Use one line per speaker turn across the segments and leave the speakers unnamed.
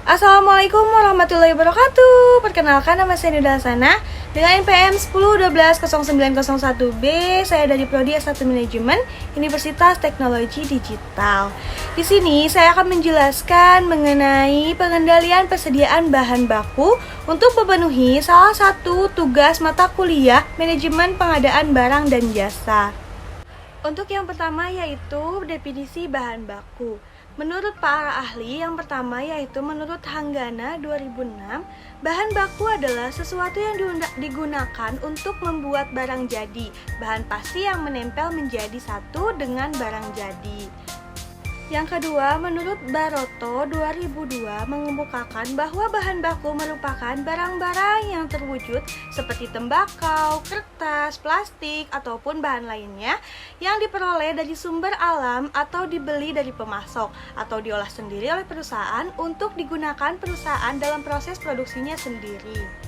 Assalamualaikum warahmatullahi wabarakatuh. Perkenalkan, nama saya Nida Sana dengan NPM 10120901B. Saya dari Prodi S1 Manajemen Universitas Teknologi Digital. Di sini saya akan menjelaskan mengenai pengendalian persediaan bahan baku untuk memenuhi salah satu tugas mata kuliah Manajemen Pengadaan Barang dan Jasa. Untuk yang pertama yaitu definisi bahan baku. Menurut para ahli, yang pertama yaitu menurut Hanggana 2006, bahan baku adalah sesuatu yang digunakan untuk membuat barang jadi, bahan pasti yang menempel menjadi satu dengan barang jadi. Yang kedua, menurut Baroto 2002 mengemukakan bahwa bahan baku merupakan barang-barang yang terwujud seperti tembakau, kertas, plastik, ataupun bahan lainnya yang diperoleh dari sumber alam atau dibeli dari pemasok atau diolah sendiri oleh perusahaan untuk digunakan perusahaan dalam proses produksinya sendiri.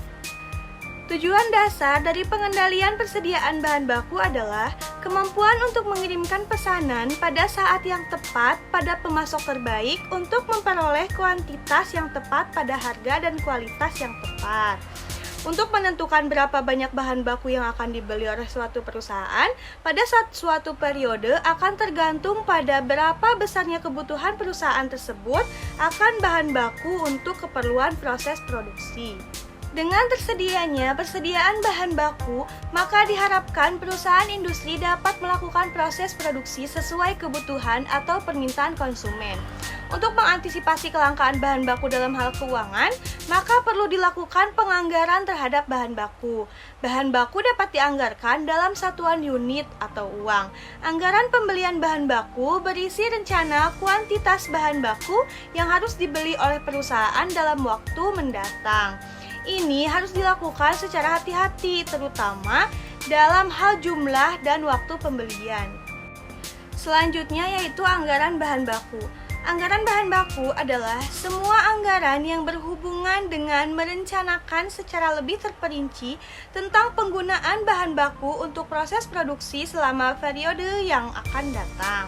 Tujuan dasar dari pengendalian persediaan bahan baku adalah kemampuan untuk mengirimkan pesanan pada saat yang tepat pada pemasok terbaik untuk memperoleh kuantitas yang tepat pada harga dan kualitas yang tepat. Untuk menentukan berapa banyak bahan baku yang akan dibeli oleh suatu perusahaan pada suatu periode akan tergantung pada berapa besarnya kebutuhan perusahaan tersebut akan bahan baku untuk keperluan proses produksi. Dengan tersedianya persediaan bahan baku, maka diharapkan perusahaan industri dapat melakukan proses produksi sesuai kebutuhan atau permintaan konsumen. Untuk mengantisipasi kelangkaan bahan baku dalam hal keuangan, maka perlu dilakukan penganggaran terhadap bahan baku. Bahan baku dapat dianggarkan dalam satuan unit atau uang. Anggaran pembelian bahan baku berisi rencana kuantitas bahan baku yang harus dibeli oleh perusahaan dalam waktu mendatang. Ini harus dilakukan secara hati-hati, terutama dalam hal jumlah dan waktu pembelian. Selanjutnya yaitu anggaran bahan baku. Anggaran bahan baku adalah semua anggaran yang berhubungan dengan merencanakan secara lebih terperinci tentang penggunaan bahan baku untuk proses produksi selama periode yang akan datang.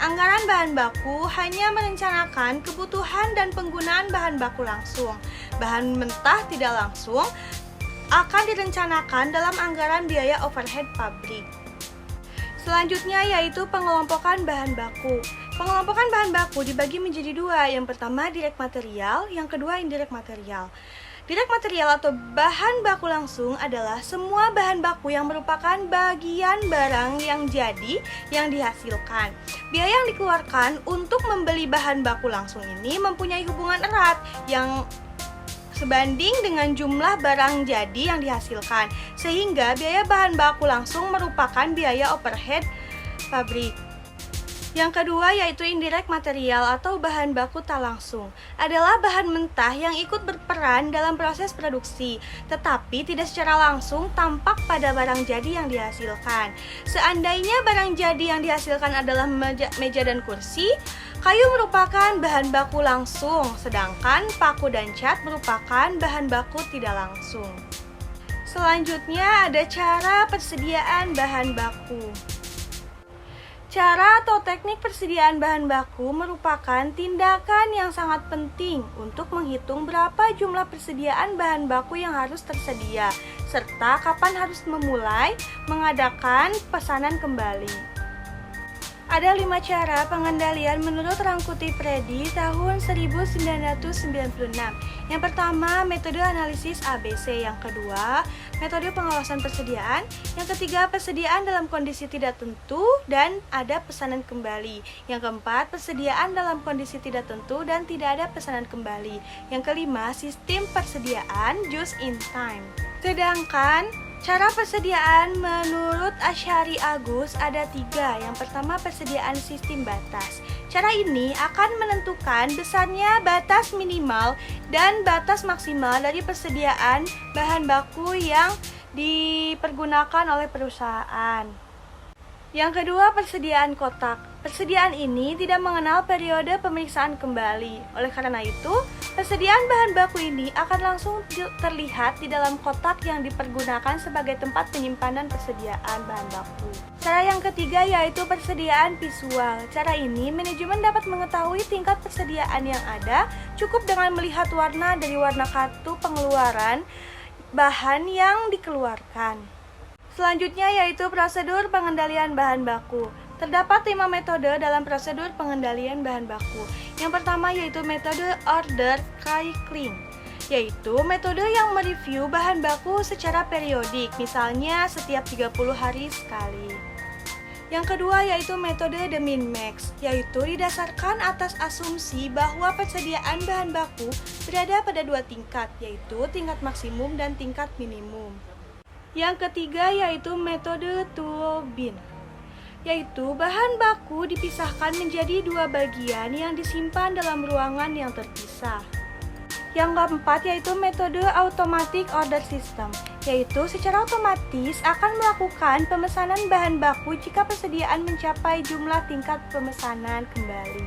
Anggaran bahan baku hanya merencanakan kebutuhan dan penggunaan bahan baku langsung. Bahan mentah tidak langsung akan direncanakan dalam anggaran biaya overhead pabrik. Selanjutnya yaitu pengelompokan bahan baku. Pengelompokan bahan baku dibagi menjadi dua. Yang pertama direct material, yang kedua indirect material. Direct material atau bahan baku langsung adalah semua bahan baku yang merupakan bagian barang yang jadi yang dihasilkan. Biaya yang dikeluarkan untuk membeli bahan baku langsung ini mempunyai hubungan erat yang sebanding dengan jumlah barang jadi yang dihasilkan, sehingga biaya bahan baku langsung merupakan biaya overhead pabrik. Yang kedua yaitu indirect material atau bahan baku tak langsung, adalah bahan mentah yang ikut berperan dalam proses produksi, tetapi tidak secara langsung tampak pada barang jadi yang dihasilkan. Seandainya barang jadi yang dihasilkan adalah meja dan kursi, kayu merupakan bahan baku langsung, sedangkan paku dan cat merupakan bahan baku tidak langsung. Selanjutnya ada cara persediaan bahan baku. Cara atau teknik persediaan bahan baku merupakan tindakan yang sangat penting untuk menghitung berapa jumlah persediaan bahan baku yang harus tersedia, serta kapan harus memulai mengadakan pesanan kembali. Ada 5 cara pengendalian menurut Rangkuti Predi tahun 1996. Yang pertama, metode analisis ABC. Yang kedua, metode pengawasan persediaan. Yang ketiga, persediaan dalam kondisi tidak tentu dan ada pesanan kembali. Yang keempat, persediaan dalam kondisi tidak tentu dan tidak ada pesanan kembali. Yang kelima, sistem persediaan just in time. Sedangkan cara persediaan menurut Asyari Agus ada 3. Yang pertama, persediaan sistem batas. Cara ini akan menentukan besarnya batas minimal dan batas maksimal dari persediaan bahan baku yang dipergunakan oleh perusahaan. Yang kedua, persediaan kotak. Persediaan ini tidak mengenal periode pemeriksaan kembali. Oleh karena itu, persediaan bahan baku ini akan langsung terlihat di dalam kotak yang dipergunakan sebagai tempat penyimpanan persediaan bahan baku. Cara yang ketiga yaitu persediaan visual. Cara ini, manajemen dapat mengetahui tingkat persediaan yang ada cukup dengan melihat warna dari warna kartu pengeluaran bahan yang dikeluarkan. Selanjutnya yaitu prosedur pengendalian bahan baku. Terdapat 5 metode dalam prosedur pengendalian bahan baku. Yang pertama yaitu metode order cycling, yaitu metode yang mereview bahan baku secara periodik, misalnya setiap 30 hari sekali. Yang kedua yaitu metode the min-max, yaitu didasarkan atas asumsi bahwa persediaan bahan baku berada pada 2 tingkat, yaitu tingkat maksimum dan tingkat minimum. Yang ketiga yaitu metode tool bin, yaitu bahan baku dipisahkan menjadi 2 bagian yang disimpan dalam ruangan yang terpisah. Yang keempat yaitu metode automatic order system, yaitu secara otomatis akan melakukan pemesanan bahan baku jika persediaan mencapai jumlah tingkat pemesanan kembali.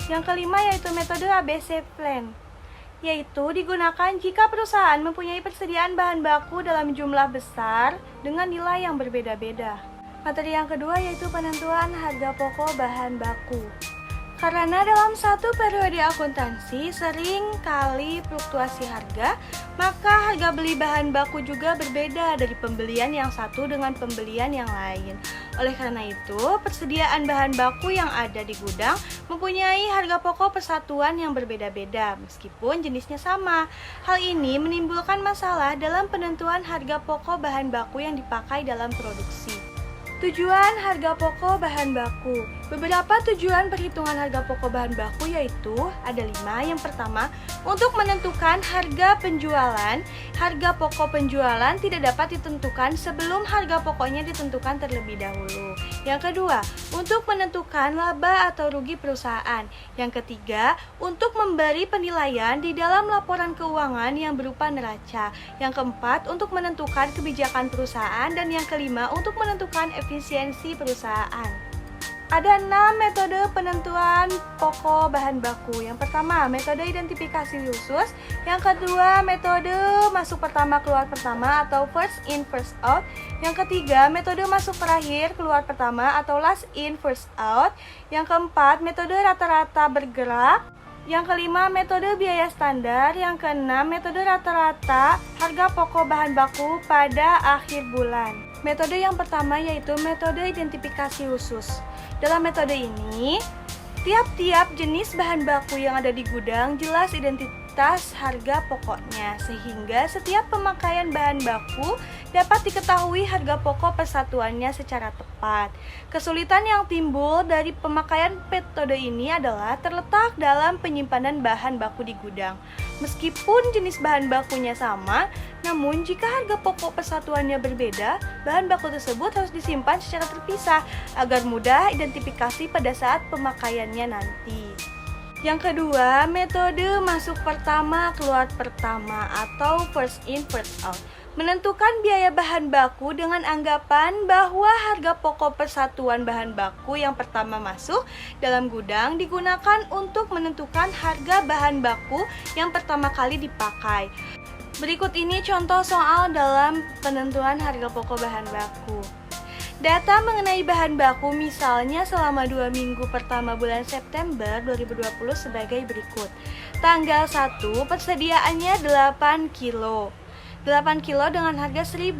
Yang kelima yaitu metode ABC plan, yaitu digunakan jika perusahaan mempunyai persediaan bahan baku dalam jumlah besar dengan nilai yang berbeda-beda. Materi yang kedua yaitu penentuan harga pokok bahan baku. Karena dalam satu periode akuntansi sering kali fluktuasi harga, maka harga beli bahan baku juga berbeda dari pembelian yang satu dengan pembelian yang lain. Oleh karena itu, persediaan bahan baku yang ada di gudang mempunyai harga pokok persatuan yang berbeda-beda meskipun jenisnya sama. Hal ini menimbulkan masalah dalam penentuan harga pokok bahan baku yang dipakai dalam produksi. Tujuan harga pokok bahan baku. Beberapa tujuan perhitungan harga pokok bahan baku yaitu ada 5. Yang pertama, untuk menentukan harga penjualan. Harga pokok penjualan tidak dapat ditentukan sebelum harga pokoknya ditentukan terlebih dahulu. Yang kedua, untuk menentukan laba atau rugi perusahaan. Yang ketiga, untuk memberi penilaian di dalam laporan keuangan yang berupa neraca. Yang keempat, untuk menentukan kebijakan perusahaan. Dan yang kelima, untuk menentukan efisiensi perusahaan. Ada 6 metode penentuan pokok bahan baku. Yang pertama, metode identifikasi khusus. Yang kedua, metode masuk pertama keluar pertama atau first in first out. Yang ketiga, metode masuk terakhir keluar pertama atau last in first out. Yang keempat, metode rata-rata bergerak. Yang kelima, metode biaya standar. Yang keenam, metode rata-rata harga pokok bahan baku pada akhir bulan. Metode yang pertama yaitu metode identifikasi khusus. Dalam metode ini, tiap-tiap jenis bahan baku yang ada di gudang jelas identitas harga pokoknya, sehingga setiap pemakaian bahan baku dapat diketahui harga pokok persatuannya secara tepat. Kesulitan yang timbul dari pemakaian metode ini adalah terletak dalam penyimpanan bahan baku di gudang. Meskipun jenis bahan bakunya sama, namun jika harga pokok persatuannya berbeda, bahan baku tersebut harus disimpan secara terpisah agar mudah identifikasi pada saat pemakaiannya nanti. Yang kedua, metode masuk pertama keluar pertama atau first in first out. Menentukan biaya bahan baku dengan anggapan bahwa harga pokok persatuan bahan baku yang pertama masuk dalam gudang digunakan untuk menentukan harga bahan baku yang pertama kali dipakai. Berikut ini contoh soal dalam penentuan harga pokok bahan baku. Data mengenai bahan baku misalnya selama 2 minggu pertama bulan September 2020 sebagai berikut. Tanggal 1 persediaannya 8 kilo. 8 kilo dengan harga 1.000.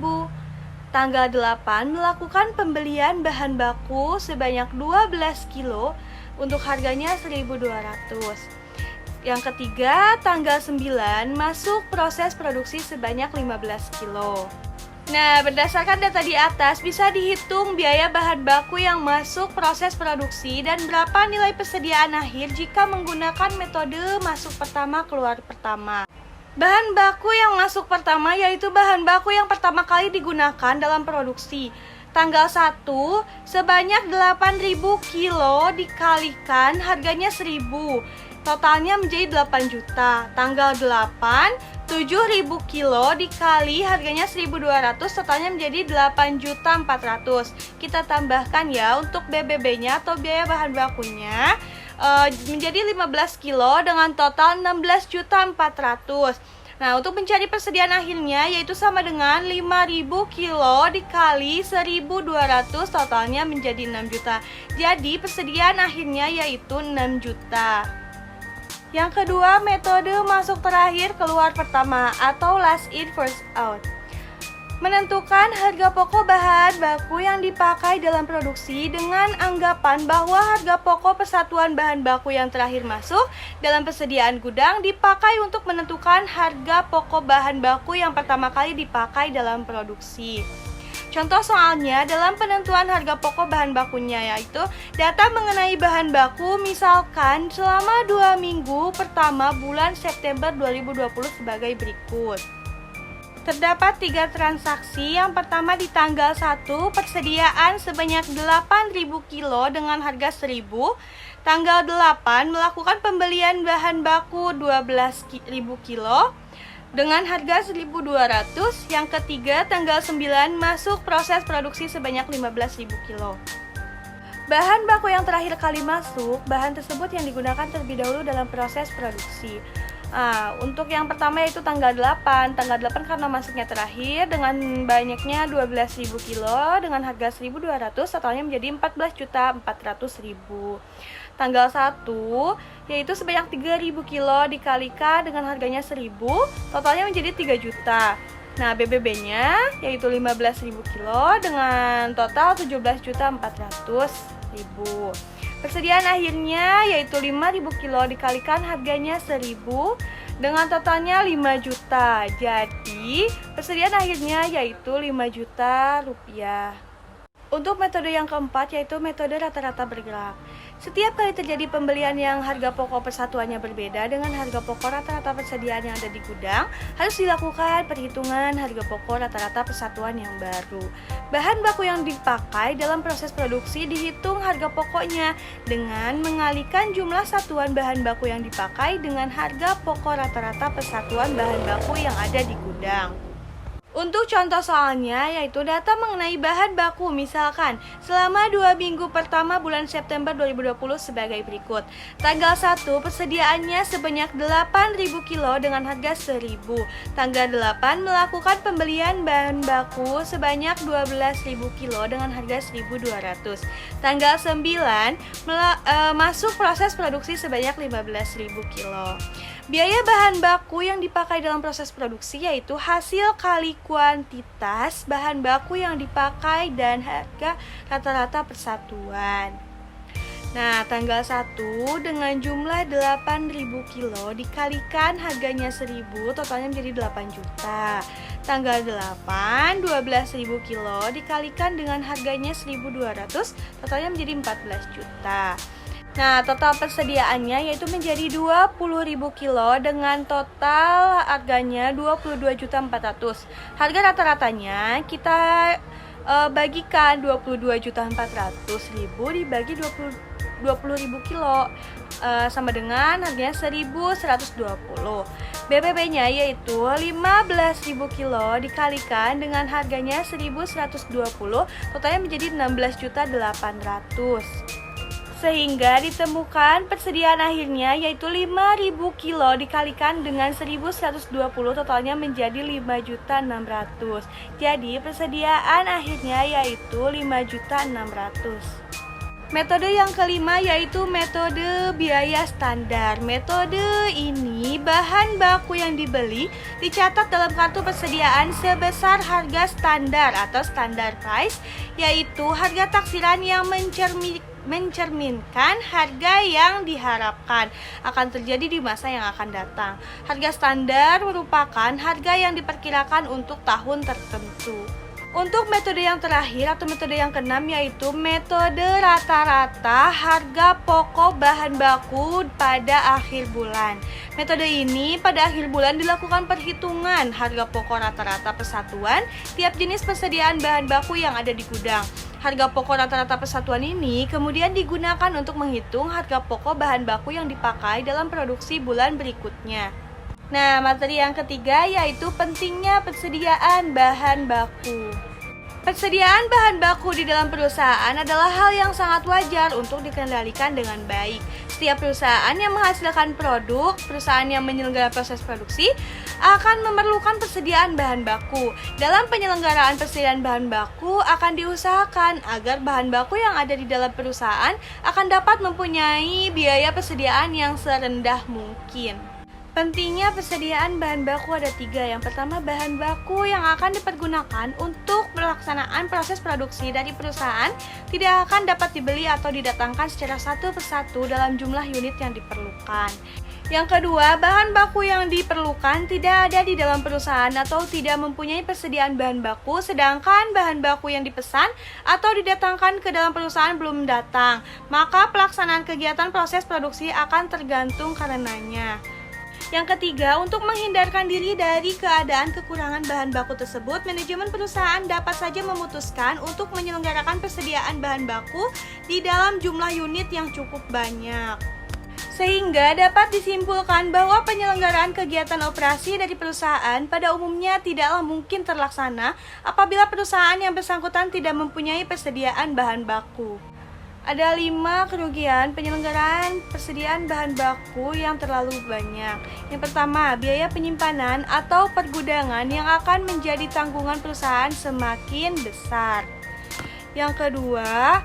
Tanggal 8 melakukan pembelian bahan baku sebanyak 12 kilo untuk harganya 1.200. Yang ketiga, tanggal 9 masuk proses produksi sebanyak 15 kilo. Nah, berdasarkan data di atas bisa dihitung biaya bahan baku yang masuk proses produksi dan berapa nilai persediaan akhir jika menggunakan metode masuk pertama keluar pertama. Bahan baku yang masuk pertama yaitu bahan baku yang pertama kali digunakan dalam produksi. Tanggal 1 sebanyak 8.000 kilo dikalikan harganya 1.000. Totalnya menjadi 8 juta. Tanggal 8 7.000 kilo dikali harganya 1.200, totalnya menjadi 8.400.000. Kita tambahkan ya untuk BBB-nya atau biaya bahan bakunya menjadi 15 kilo dengan total 16.400.000. Nah, untuk mencari persediaan akhirnya yaitu sama dengan 5.000 kilo dikali 1.200, totalnya menjadi 6 juta. Jadi persediaan akhirnya yaitu 6 juta. Yang kedua, metode masuk terakhir keluar pertama atau last in first out. Menentukan harga pokok bahan baku yang dipakai dalam produksi dengan anggapan bahwa harga pokok persatuan bahan baku yang terakhir masuk dalam persediaan gudang dipakai untuk menentukan harga pokok bahan baku yang pertama kali dipakai dalam produksi. Contoh soalnya dalam penentuan harga pokok bahan bakunya yaitu data mengenai bahan baku misalkan selama 2 minggu pertama bulan September 2020 sebagai berikut. Terdapat 3 transaksi. Yang pertama di tanggal 1 persediaan sebanyak 8.000 kilo dengan harga 1.000. Tanggal 8 melakukan pembelian bahan baku 12.000 kilo dengan harga 1.200. Yang ketiga, tanggal 9 masuk proses produksi sebanyak 15.000 kilo. Bahan baku yang terakhir kali masuk, bahan tersebut yang digunakan terlebih dahulu dalam proses produksi. Untuk yang pertama yaitu tanggal 8. Tanggal 8 karena masuknya terakhir dengan banyaknya 12.000 kilo dengan harga 1.200, totalnya menjadi 14.400.000. Tanggal 1 yaitu sebanyak 3.000 kilo dikalikan dengan harganya 1.000, totalnya menjadi 3 juta. Nah, BBB-nya yaitu 15.000 kilo dengan total 17.400.000. Persediaan akhirnya yaitu 5.000 kilo dikalikan harganya 1.000 dengan totalnya 5 juta. Jadi, persediaan akhirnya yaitu 5 juta rupiah. Untuk metode yang keempat yaitu metode rata-rata bergerak. Setiap kali terjadi pembelian yang harga pokok persatuannya berbeda dengan harga pokok rata-rata persediaan yang ada di gudang, harus dilakukan perhitungan harga pokok rata-rata persatuan yang baru. Bahan baku yang dipakai dalam proses produksi dihitung harga pokoknya dengan mengalihkan jumlah satuan bahan baku yang dipakai dengan harga pokok rata-rata persatuan bahan baku yang ada di gudang. Untuk contoh soalnya yaitu data mengenai bahan baku misalkan selama 2 minggu pertama bulan September 2020 sebagai berikut. Tanggal 1 persediaannya sebanyak 8.000 kilo dengan harga 1.000. Tanggal 8 melakukan pembelian bahan baku sebanyak 12.000 kilo dengan harga 1.200. Tanggal 9 masuk proses produksi sebanyak 15.000 kilo. Biaya bahan baku yang dipakai dalam proses produksi yaitu hasil kali kuantitas bahan baku yang dipakai dan harga rata-rata persatuan. Nah, tanggal 1 dengan jumlah 8.000 kilo dikalikan harganya 1.000, totalnya menjadi 8 juta. Tanggal 8, 12.000 kilo dikalikan dengan harganya 1.200, totalnya menjadi 14 juta. Nah, total persediaannya yaitu menjadi 20.000 kilo dengan total harganya 22.400.000. Harga rata-ratanya kita bagikan 22.400.000 dibagi 20.000 kilo sama dengan harganya 1.120. BBB-nya yaitu 15.000 kilo dikalikan dengan harganya 1.120, totalnya menjadi 16.800.000. Sehingga ditemukan persediaan akhirnya yaitu 5.000 kilo dikalikan dengan 1.120, totalnya menjadi 5.600.000. Jadi persediaan akhirnya yaitu 5.600.000. Metode yang kelima yaitu metode biaya standar. Metode ini bahan baku yang dibeli dicatat dalam kartu persediaan sebesar harga standar atau standard price, yaitu harga taksiran yang mencerminkan harga yang diharapkan akan terjadi di masa yang akan datang. Harga standar merupakan harga yang diperkirakan untuk tahun tertentu. Untuk metode yang terakhir atau metode yang keenam yaitu metode rata-rata harga pokok bahan baku pada akhir bulan. Metode ini pada akhir bulan dilakukan perhitungan harga pokok rata-rata persatuan tiap jenis persediaan bahan baku yang ada di gudang. Harga pokok rata-rata persatuan ini kemudian digunakan untuk menghitung harga pokok bahan baku yang dipakai dalam produksi bulan berikutnya. Nah, materi yang ketiga yaitu pentingnya persediaan bahan baku. Persediaan bahan baku di dalam perusahaan adalah hal yang sangat wajar untuk dikendalikan dengan baik. Setiap perusahaan yang menghasilkan produk, perusahaan yang menyelenggarakan proses produksi, akan memerlukan persediaan bahan baku. Dalam penyelenggaraan persediaan bahan baku, akan diusahakan agar bahan baku yang ada di dalam perusahaan akan dapat mempunyai biaya persediaan yang serendah mungkin. Pentingnya persediaan bahan baku ada 3. Yang pertama, bahan baku yang akan dipergunakan untuk pelaksanaan proses produksi dari perusahaan tidak akan dapat dibeli atau didatangkan secara satu persatu dalam jumlah unit yang diperlukan. Yang kedua, bahan baku yang diperlukan tidak ada di dalam perusahaan atau tidak mempunyai persediaan bahan baku, sedangkan bahan baku yang dipesan atau didatangkan ke dalam perusahaan belum datang, maka pelaksanaan kegiatan proses produksi akan tergantung karenanya. Yang ketiga, untuk menghindarkan diri dari keadaan kekurangan bahan baku tersebut, manajemen perusahaan dapat saja memutuskan untuk menyelenggarakan persediaan bahan baku di dalam jumlah unit yang cukup banyak. Sehingga dapat disimpulkan bahwa penyelenggaraan kegiatan operasi dari perusahaan pada umumnya tidaklah mungkin terlaksana apabila perusahaan yang bersangkutan tidak mempunyai persediaan bahan baku. Ada 5 kerugian penyelenggaraan persediaan bahan baku yang terlalu banyak. Yang pertama, biaya penyimpanan atau pergudangan yang akan menjadi tanggungan perusahaan semakin besar. Yang kedua,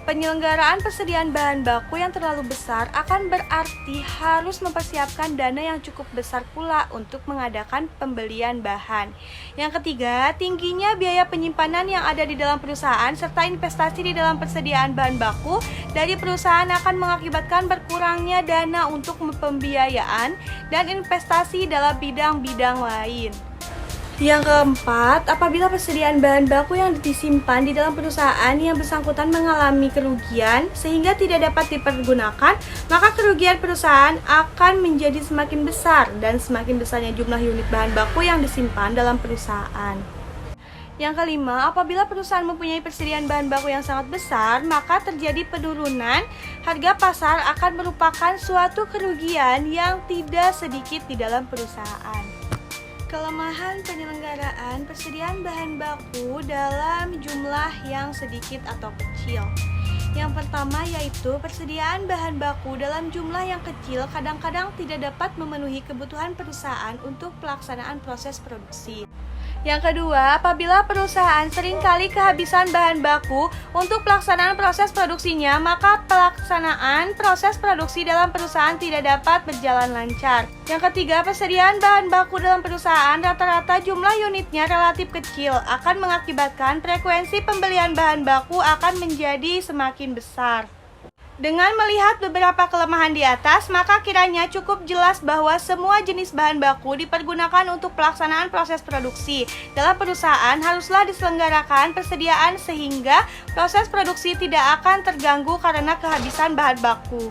penyelenggaraan persediaan bahan baku yang terlalu besar akan berarti harus mempersiapkan dana yang cukup besar pula untuk mengadakan pembelian bahan. Yang ketiga, tingginya biaya penyimpanan yang ada di dalam perusahaan serta investasi di dalam persediaan bahan baku dari perusahaan akan mengakibatkan berkurangnya dana untuk pembiayaan dan investasi dalam bidang-bidang lain. Yang keempat, apabila persediaan bahan baku yang disimpan di dalam perusahaan yang bersangkutan mengalami kerugian sehingga tidak dapat dipergunakan, maka kerugian perusahaan akan menjadi semakin besar dan semakin besarnya jumlah unit bahan baku yang disimpan dalam perusahaan. Yang kelima, apabila perusahaan mempunyai persediaan bahan baku yang sangat besar, maka terjadi penurunan harga pasar akan merupakan suatu kerugian yang tidak sedikit di dalam perusahaan. Kelemahan penyelenggaraan persediaan bahan baku dalam jumlah yang sedikit atau kecil. Yang pertama yaitu persediaan bahan baku dalam jumlah yang kecil kadang-kadang tidak dapat memenuhi kebutuhan perusahaan untuk pelaksanaan proses produksi. Yang kedua, apabila perusahaan seringkali kehabisan bahan baku untuk pelaksanaan proses produksinya, maka pelaksanaan proses produksi dalam perusahaan tidak dapat berjalan lancar. Yang ketiga, persediaan bahan baku dalam perusahaan rata-rata jumlah unitnya relatif kecil akan mengakibatkan frekuensi pembelian bahan baku akan menjadi semakin besar. Dengan melihat beberapa kelemahan di atas, maka kiranya cukup jelas bahwa semua jenis bahan baku dipergunakan untuk pelaksanaan proses produksi. Dalam perusahaan haruslah diselenggarakan persediaan sehingga proses produksi tidak akan terganggu karena kehabisan bahan baku.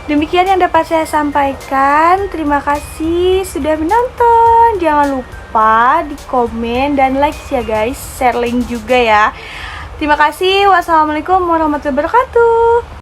Demikian yang dapat saya sampaikan. Terima kasih sudah menonton. Jangan lupa di komen dan like ya guys. Share link juga ya. Terima kasih. Wassalamualaikum warahmatullahi wabarakatuh.